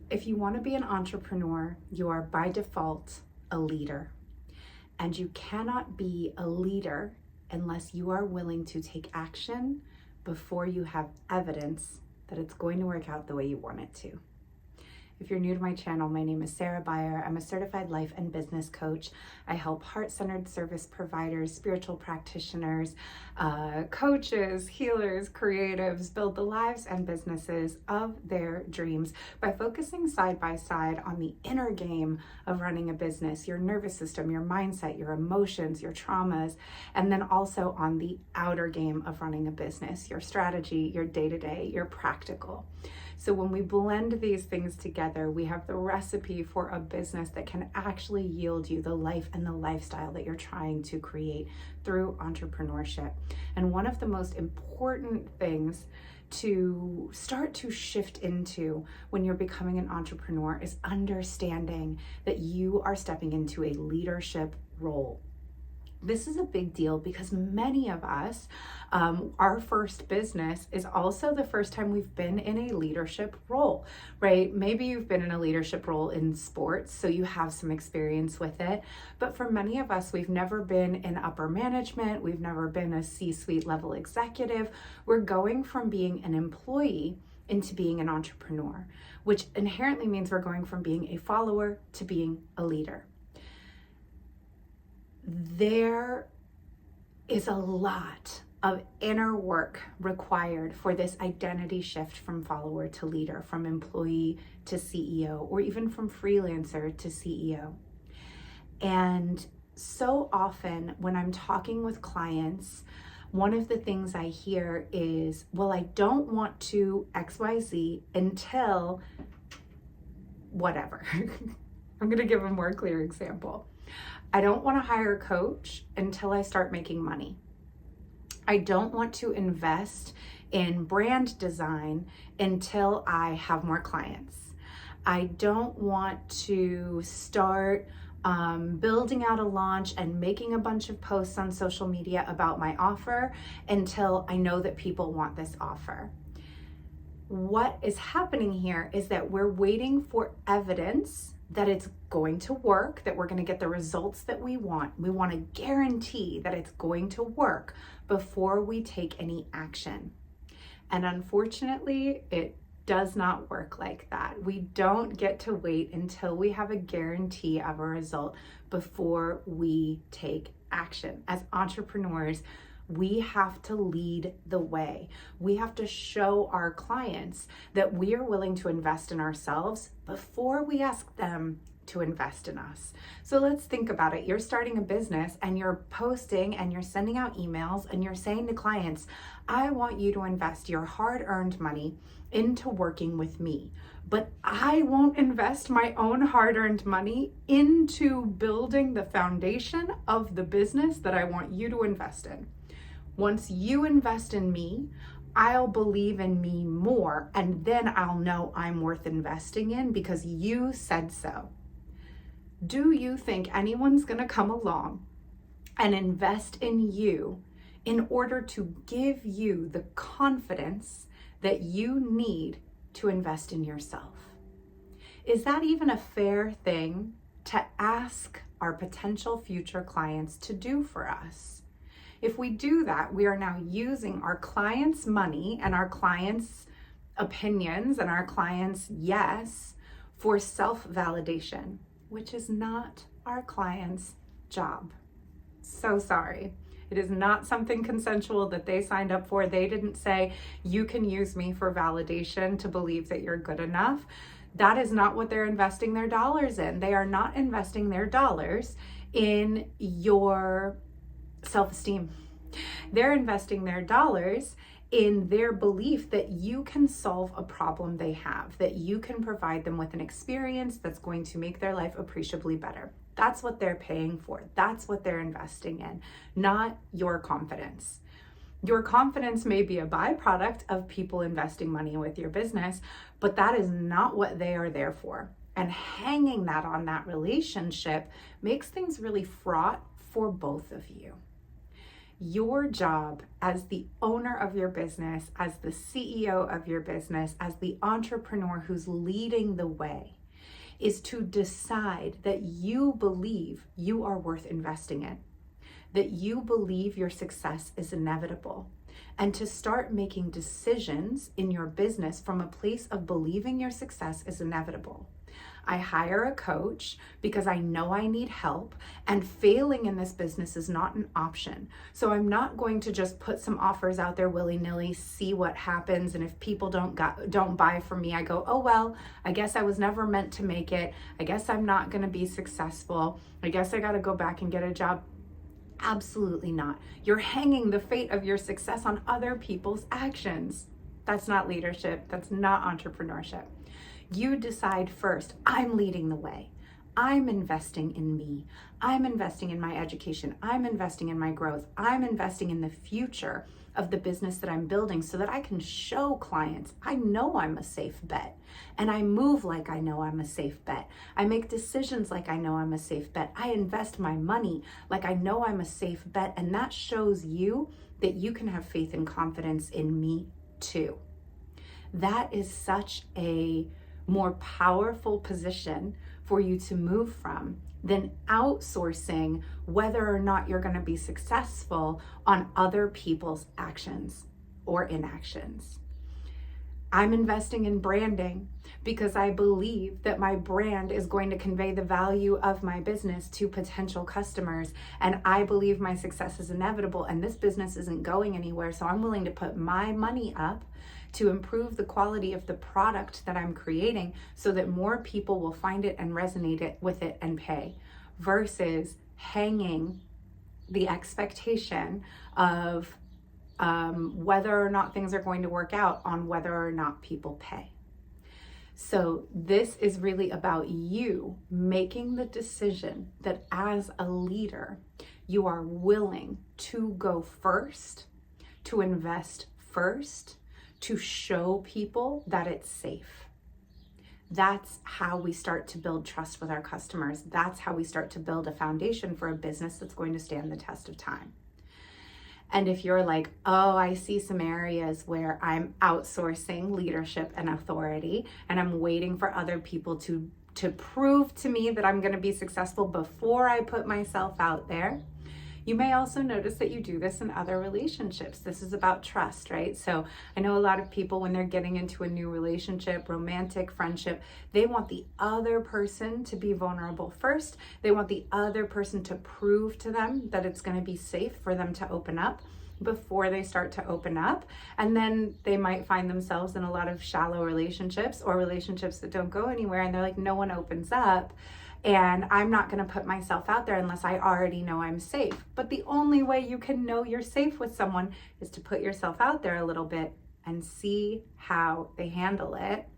If you want to be an entrepreneur, you are by default a leader. And you cannot be a leader unless you are willing to take action before you have evidence that it's going to work out the way you want it to. If you're new to my channel, my name is Cera. I'm a certified life and business coach. I help heart-centered service providers, spiritual practitioners, coaches, healers, creatives build the lives and businesses of their dreams by focusing side by side on the inner game of running a business, your nervous system, your mindset, your emotions, your traumas, and then also on the outer game of running a business, your strategy, your day-to-day, your practical. So when we blend these things together, we have the recipe for a business that can actually yield you the life and the lifestyle that you're trying to create through entrepreneurship. And one of the most important things to start to shift into when you're becoming an entrepreneur is understanding that you are stepping into a leadership role. This is a big deal because many of us, our first business is also the first time we've been in a leadership role, right? Maybe you've been in a leadership role in sports, so you have some experience with it. But for many of us, we've never been in upper management. We've never been a C-suite level executive. We're going from being an employee into being an entrepreneur, which inherently means we're going from being a follower to being a leader. There is a lot of inner work required for this identity shift from follower to leader, from employee to CEO, or even from freelancer to CEO. And so often when I'm talking with clients, one of the things I hear is, well, I don't want to XYZ until whatever. I'm going to give a more clear example. I don't want to hire a coach until I start making money. I don't want to invest in brand design until I have more clients. I don't want to start building out a launch and making a bunch of posts on social media about my offer until I know that people want this offer. What is happening here is that we're waiting for evidence that it's going to work, that we're going to get the results that we want. We want to guarantee that it's going to work before we take any action. And unfortunately, it does not work like that. We don't get to wait until we have a guarantee of a result before we take action. As entrepreneurs, we have to lead the way. We have to show our clients that we are willing to invest in ourselves before we ask them to invest in us. So let's think about it. You're starting a business and you're posting and you're sending out emails and you're saying to clients, I want you to invest your hard-earned money into working with me, but I won't invest my own hard-earned money into building the foundation of the business that I want you to invest in. Once you invest in me, I'll believe in me more, and then I'll know I'm worth investing in because you said so. Do you think anyone's going to come along and invest in you in order to give you the confidence that you need to invest in yourself? Is that even a fair thing to ask our potential future clients to do for us? If we do that, we are now using our clients' money and our clients' opinions and our clients' yes for self-validation, which is not our clients' job. So sorry. It is not something consensual that they signed up for. They didn't say, you can use me for validation to believe that you're good enough. That is not what they're investing their dollars in. They are not investing their dollars in your self-esteem. They're investing their dollars in their belief that you can solve a problem they have, that you can provide them with an experience that's going to make their life appreciably better. That's what they're paying for. That's what they're investing in, not your confidence. Your confidence may be a byproduct of people investing money with your business, but that is not what they are there for. And hanging that on that relationship makes things really fraught for both of you. Your job as the owner of your business, as the CEO of your business, as the entrepreneur who's leading the way, is to decide that you believe you are worth investing in, that you believe your success is inevitable, and to start making decisions in your business from a place of believing your success is inevitable. I hire a coach because I know I need help, and failing in this business is not an option. So I'm not going to just put some offers out there willy-nilly, see what happens, and if people don't buy from me, I go, oh well, I guess I was never meant to make it. I guess I'm not going to be successful. I guess I got to go back and get a job. Absolutely not. You're hanging the fate of your success on other people's actions. That's not leadership. That's not entrepreneurship. You decide first, I'm leading the way. I'm investing in me. I'm investing in my education. I'm investing in my growth. I'm investing in the future of the business that I'm building so that I can show clients I know I'm a safe bet. And I move like I know I'm a safe bet. I make decisions like I know I'm a safe bet. I invest my money like I know I'm a safe bet. And that shows you that you can have faith and confidence in me too. That is such a more powerful position for you to move from than outsourcing whether or not you're going to be successful on other people's actions or inactions. I'm investing in branding because I believe that my brand is going to convey the value of my business to potential customers. And I believe my success is inevitable and this business isn't going anywhere. So I'm willing to put my money up to improve the quality of the product that I'm creating so that more people will find it and resonate with it and pay, versus hanging the expectation of whether or not things are going to work out on whether or not people pay. So this is really about you making the decision that as a leader, you are willing to go first, to invest first, to show people that it's safe. That's how we start to build trust with our customers. That's how we start to build a foundation for a business that's going to stand the test of time. And if you're like, oh, I see some areas where I'm outsourcing leadership and authority, and I'm waiting for other people to prove to me that I'm going to be successful before I put myself out there, you may also notice that you do this in other relationships. This is about trust, right? So I know a lot of people, when they're getting into a new relationship, romantic, friendship, they want the other person to be vulnerable first. They want the other person to prove to them that it's going to be safe for them to open up before they start to open up. And then they might find themselves in a lot of shallow relationships or relationships that don't go anywhere. And they're like, no one opens up. And I'm not going to put myself out there unless I already know I'm safe. But the only way you can know you're safe with someone is to put yourself out there a little bit and see how they handle it.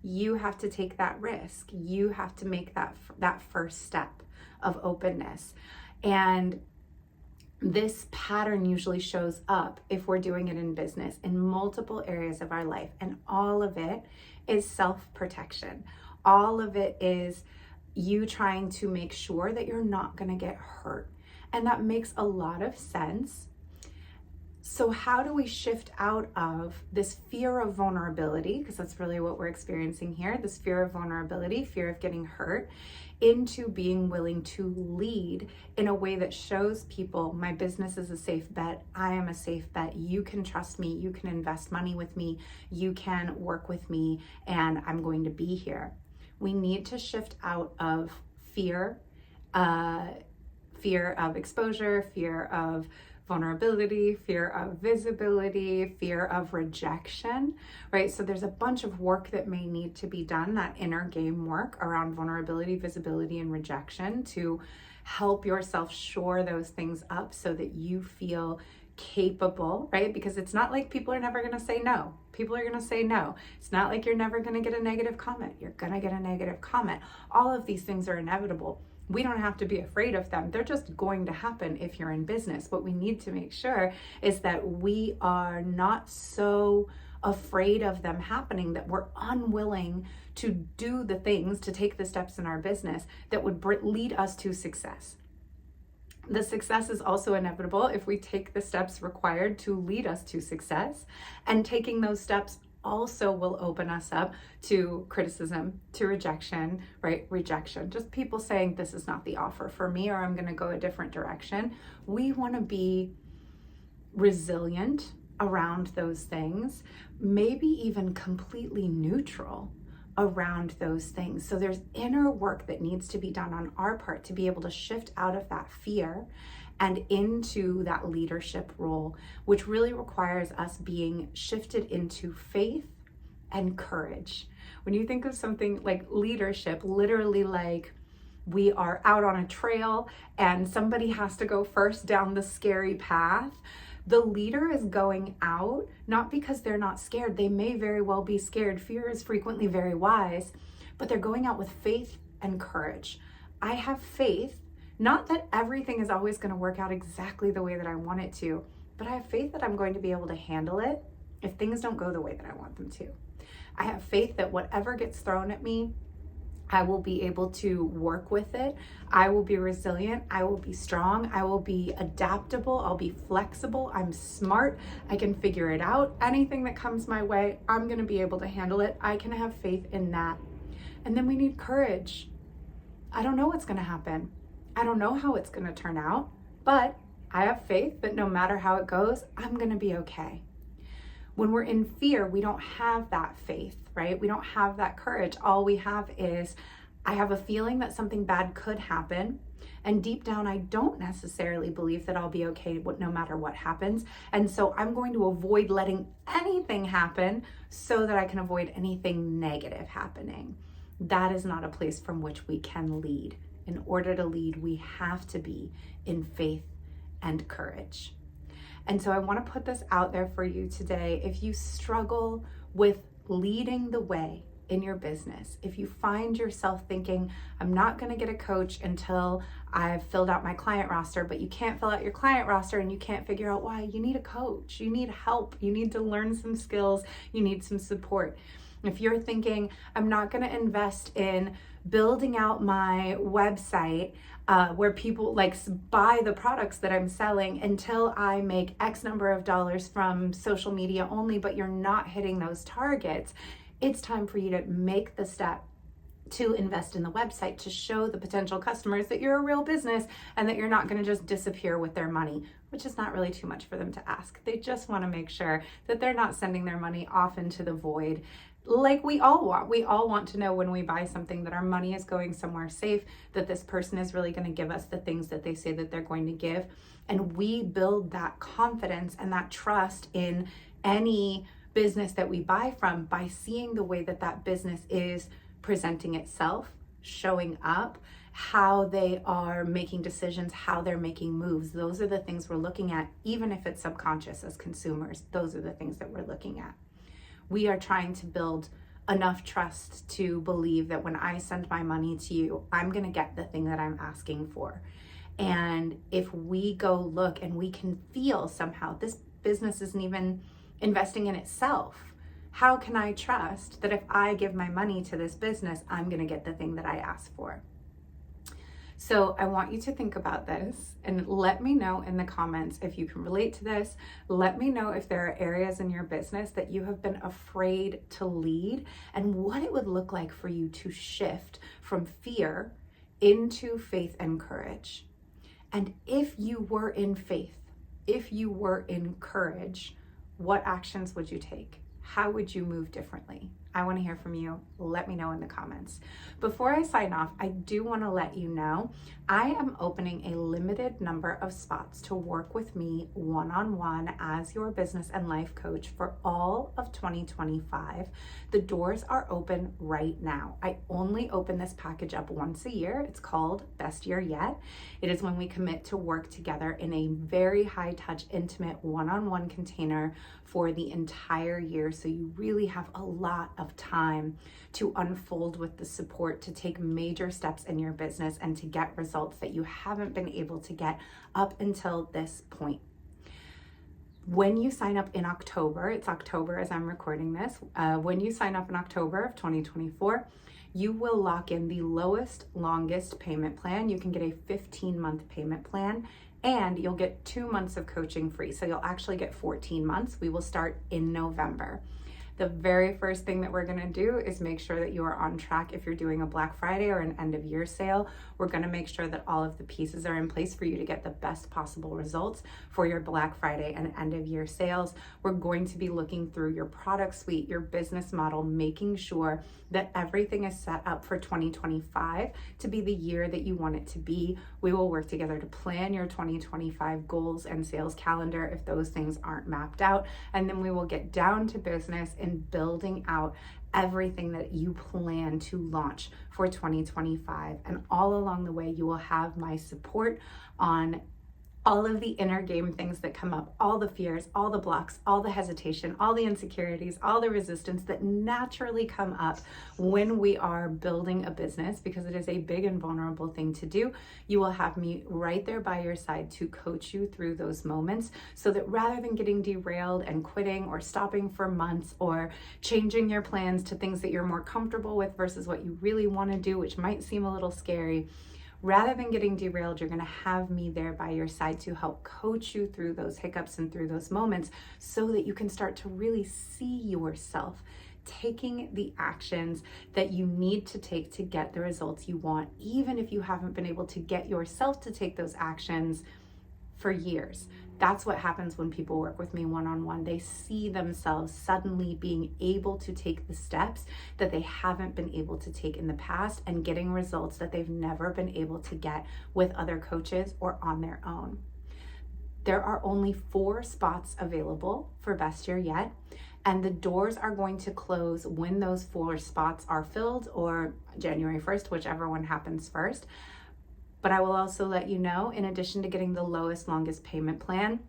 You have to take that risk. You have to make that first step of openness. And this pattern usually shows up, if we're doing it in business, in multiple areas of our life. And all of it is self-protection. All of it is you trying to make sure that you're not going to get hurt. And that makes a lot of sense. So how do we shift out of this fear of vulnerability, because that's really what we're experiencing here, this fear of vulnerability, fear of getting hurt, into being willing to lead in a way that shows people my business is a safe bet, I am a safe bet, you can trust me, you can invest money with me, you can work with me, and I'm going to be here. We need to shift out of fear, fear of exposure, fear of vulnerability, fear of visibility, fear of rejection, right? So there's a bunch of work that may need to be done, that inner game work around vulnerability, visibility, and rejection, to help yourself shore those things up so that you feel capable, right? Because it's not like people are never going to say no. People are going to say no. It's not like you're never going to get a negative comment. You're going to get a negative comment. All of these things are inevitable. We don't have to be afraid of them. They're just going to happen if you're in business. What we need to make sure is that we are not so afraid of them happening that we're unwilling to do the things, to take the steps in our business that would lead us to success. The success is also inevitable if we take the steps required to lead us to success. And taking those steps also will open us up to criticism, to rejection, right? Rejection, just people saying this is not the offer for me, or I'm going to go a different direction. We want to be resilient around those things, maybe even completely neutral around those things. So there's inner work that needs to be done on our part to be able to shift out of that fear and into that leadership role, which really requires us being shifted into faith and courage. When you think of something like leadership, literally like we are out on a trail and somebody has to go first down the scary path. The leader is going out, not because they're not scared. They may very well be scared. Fear is frequently very wise, but they're going out with faith and courage. I have faith, not that everything is always going to work out exactly the way that I want it to, but I have faith that I'm going to be able to handle it if things don't go the way that I want them to. I have faith that whatever gets thrown at me, I will be able to work with it. I will be resilient. I will be strong. I will be adaptable. I'll be flexible. I'm smart. I can figure it out. Anything that comes my way, I'm going to be able to handle it. I can have faith in that. And then we need courage. I don't know what's going to happen. I don't know how it's going to turn out, but I have faith that no matter how it goes, I'm going to be okay. When we're in fear, we don't have that faith, right? We don't have that courage. All we have is, I have a feeling that something bad could happen. And deep down, I don't necessarily believe that I'll be okay no matter what happens. And so I'm going to avoid letting anything happen so that I can avoid anything negative happening. That is not a place from which we can lead. In order to lead, we have to be in faith and courage. And so I want to put this out there for you today. If you struggle with leading the way in your business, if you find yourself thinking, I'm not going to get a coach until I've filled out my client roster, but you can't fill out your client roster and you can't figure out why, you need a coach, you need help, you need to learn some skills, you need some support. If you're thinking, I'm not going to invest in building out my website where people like buy the products that I'm selling until I make X number of dollars from social media only, but you're not hitting those targets, it's time for you to make the step to invest in the website, to show the potential customers that you're a real business and that you're not going to just disappear with their money, which is not really too much for them to ask. They just want to make sure that they're not sending their money off into the void. Like we all want. We all want to know when we buy something that our money is going somewhere safe, that this person is really going to give us the things that they say that they're going to give. And we build that confidence and that trust in any business that we buy from by seeing the way that that business is presenting itself, showing up, how they are making decisions, how they're making moves. Those are the things we're looking at, even if it's subconscious as consumers. Those are the things that we're looking at. We are trying to build enough trust to believe that when I send my money to you, I'm going to get the thing that I'm asking for. And if we go look and we can feel somehow this business isn't even investing in itself, how can I trust that if I give my money to this business, I'm going to get the thing that I asked for? So I want you to think about this and let me know in the comments if you can relate to this. Let me know if there are areas in your business that you have been afraid to lead and what it would look like for you to shift from fear into faith and courage. And if you were in faith, if you were in courage, what actions would you take? How would you move differently? I want to hear from you. Let me know in the comments. Before I sign off, I do want to let you know I am opening a limited number of spots to work with me one-on-one as your business and life coach for all of 2025. The doors are open right now. I only open this package up once a year. It's called Best Year Yet. It is when we commit to work together in a very high touch, intimate one-on-one container for the entire year. So you really have a lot of time to unfold with the support, to take major steps in your business and to get results that you haven't been able to get up until this point. When you sign up in October, it's October as I'm recording this, when you sign up in October of 2024, you will lock in the lowest, longest payment plan. You can get a 15-month payment plan, and you'll get 2 months of coaching free. So you'll actually get 14 months. We will start in November. The very first thing that we're gonna do is make sure that you are on track. If you're doing a Black Friday or an end of year sale, we're gonna make sure that all of the pieces are in place for you to get the best possible results for your Black Friday and end of year sales. We're going to be looking through your product suite, your business model, making sure that everything is set up for 2025 to be the year that you want it to be. We will work together to plan your 2025 goals and sales calendar if those things aren't mapped out. And then we will get down to business in building out everything that you plan to launch for 2025. And all along the way, you will have my support on all of the inner game things that come up, all the fears, all the blocks, all the hesitation, all the insecurities, all the resistance that naturally come up when we are building a business, because it is a big and vulnerable thing to do. You will have me right there by your side to coach you through those moments, so that rather than getting derailed and quitting or stopping for months or changing your plans to things that you're more comfortable with versus what you really want to do, which might seem a little scary, rather than getting derailed, you're gonna have me there by your side to help coach you through those hiccups and through those moments, so that you can start to really see yourself taking the actions that you need to take to get the results you want, even if you haven't been able to get yourself to take those actions for years. That's what happens when people work with me one-on-one. They see themselves suddenly being able to take the steps that they haven't been able to take in the past, and getting results that they've never been able to get with other coaches or on their own. There are only 4 spots available for Best Year Yet, and the doors are going to close when those 4 spots are filled, or January 1st, whichever one happens first. But I will also let you know, in addition to getting the lowest, longest payment plan,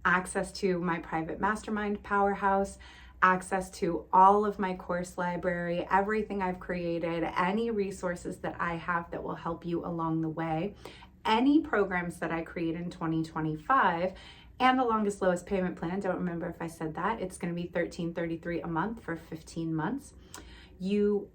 access to my private mastermind powerhouse, access to all of my course library, everything I've created, any resources that I have that will help you along the way, any programs that I create in 2025, and the longest, lowest payment plan. Don't remember if I said that. It's going to be $13.33 a month for 15 months. You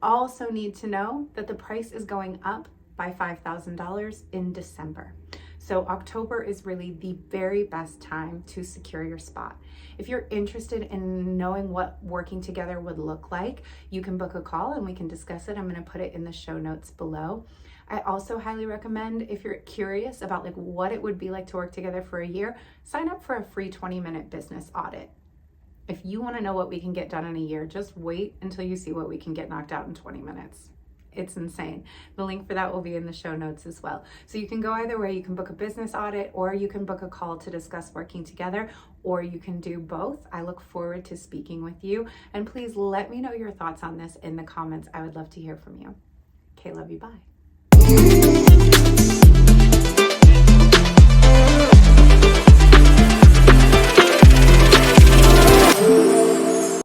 also need to know that the price is going up by $5,000 in December. So October is really the very best time to secure your spot. If you're interested in knowing what working together would look like, you can book a call and we can discuss it. I'm going to put it in the show notes below. I also highly recommend, if you're curious about like what it would be like to work together for a year, sign up for a free 20-minute business audit. If you want to know what we can get done in a year, just wait until you see what we can get knocked out in 20 minutes. It's insane. The link for that will be in the show notes as well. So you can go either way. You can book a business audit, or you can book a call to discuss working together, or you can do both. I look forward to speaking with you. And please let me know your thoughts on this in the comments. I would love to hear from you. Okay, love you. Bye.